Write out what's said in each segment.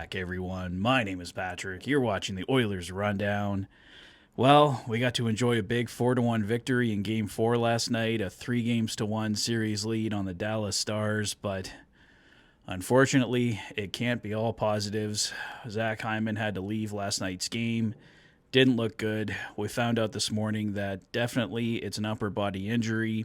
back, everyone. My name is Patrick. You're watching the Oilers Rundown. Well, we got to enjoy a big 4-1 victory in Game 4 last night, a 3-1 series lead on the Dallas Stars, but unfortunately, it can't be all positives. Zack Heyman had to leave last night's game. Didn't look good. We found out this morning that definitely it's an upper body injury.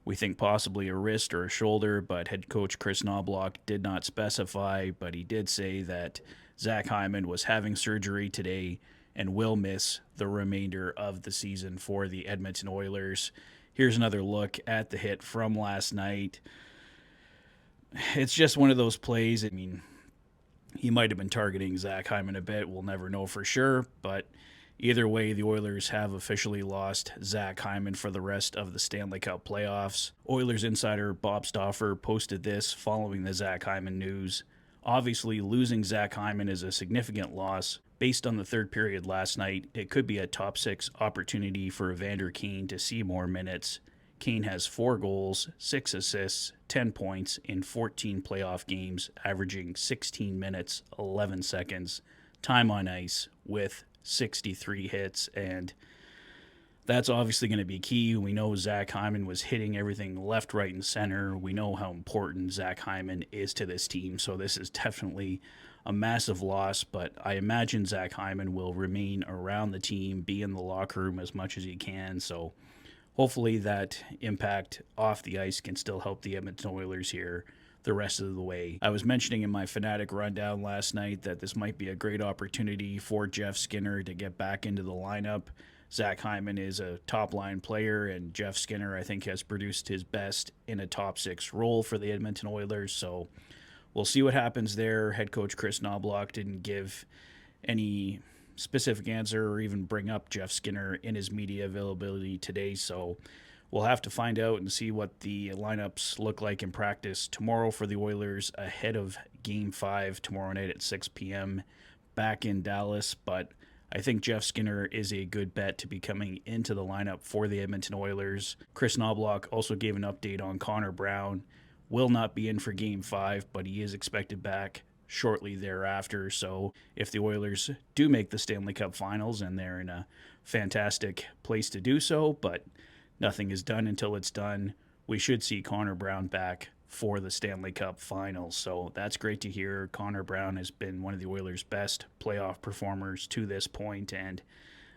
We think possibly a wrist or a shoulder, but head coach Chris Knobloch did not specify, but he did say that Zack Heyman was having surgery today and will miss the remainder of the season for the Edmonton Oilers. Here's another look at the hit from last night. It's just one of those plays. I mean, he might have been targeting Zack Heyman a bit. We'll never know for sure, but either way, the Oilers have officially lost Zack Heyman for the rest of the Stanley Cup playoffs. Oilers insider Bob Stauffer posted this following the Zack Heyman news. Obviously, losing Zack Heyman is a significant loss. Based on the third period last night, it could be a top 6 opportunity for Evander Kane to see more minutes. Kane has 4 goals, 6 assists, 10 points in 14 playoff games, averaging 16 minutes, 11 seconds, time on ice with 63 hits, and that's obviously going to be key. We know Zack Heyman was hitting everything left, right, and center. We know how important Zack Heyman is to this team, so this is definitely a massive loss, but I imagine Zack Heyman will remain around the team, be in the locker room as much as he can, so hopefully that impact off the ice can still help the Edmonton Oilers here the rest of the way. I was mentioning in my Fanatic rundown last night that this might be a great opportunity for Jeff Skinner to get back into the lineup. Zack Heyman is a top-line player, and Jeff Skinner, I think, has produced his best in a top 6 role for the Edmonton Oilers, so we'll see what happens there. Head coach Chris Knobloch didn't give any specific answer or even bring up Jeff Skinner in his media availability today, so we'll have to find out and see what the lineups look like in practice tomorrow for the Oilers ahead of Game 5 tomorrow night at 6 p.m. back in Dallas, but I think Jeff Skinner is a good bet to be coming into the lineup for the Edmonton Oilers. Chris Knobloch also gave an update on Connor Brown. Will not be in for Game 5, but he is expected back shortly thereafter. So if the Oilers do make the Stanley Cup Finals, and they're in a fantastic place to do so, but nothing is done until it's done, we should see Connor Brown back for the Stanley Cup Finals. So that's great to hear. Connor Brown has been one of the Oilers' best playoff performers to this point, and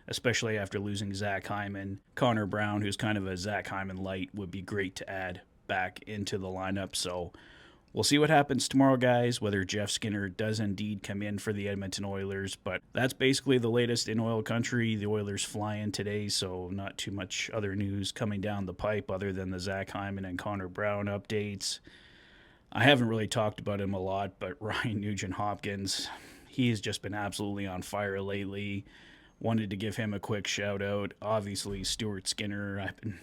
especially after losing Zack Heyman, Connor Brown, who's kind of a Zack Heyman light, would be great to add back into the lineup. So we'll see what happens tomorrow, guys, whether Jeff Skinner does indeed come in for the Edmonton Oilers. But that's basically the latest in oil country. The Oilers fly in today, so not too much other news coming down the pipe other than the Zack Heyman and Connor Brown updates. I haven't really talked about him a lot, but Ryan Nugent-Hopkins, he has just been absolutely on fire lately. Wanted to give him a quick shout out. Obviously, Stuart Skinner, I've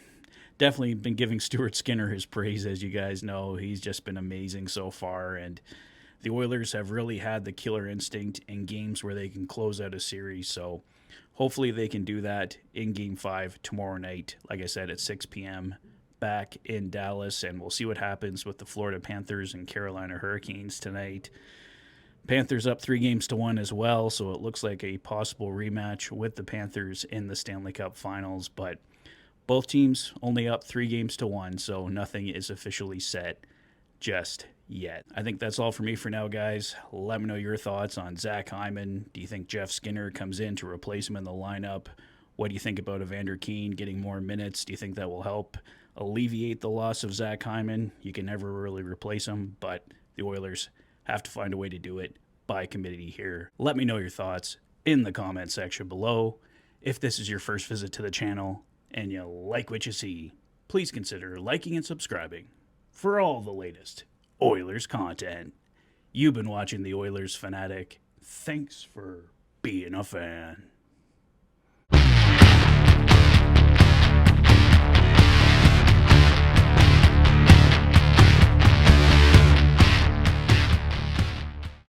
definitely been giving Stuart Skinner his praise, as you guys know. He's just been amazing so far, and the Oilers have really had the killer instinct in games where they can close out a series, so hopefully they can do that in Game 5 tomorrow night, like I said, at 6 p.m. back in Dallas, and we'll see what happens with the Florida Panthers and Carolina Hurricanes tonight. Panthers up 3-1 as well, so it looks like a possible rematch with the Panthers in the Stanley Cup Finals, but both teams only up 3-1, so nothing is officially set just yet. I think that's all for me for now, guys. Let me know your thoughts on Zack Heyman. Do you think Jeff Skinner comes in to replace him in the lineup? What do you think about Evander Kane getting more minutes? Do you think that will help alleviate the loss of Zack Heyman? You can never really replace him, but the Oilers have to find a way to do it by committee here. Let me know your thoughts in the comment section below. If this is your first visit to the channel, and you like what you see, please consider liking and subscribing for all the latest Oilers content. You've been watching the Oilers Fanatic. Thanks for being a fan.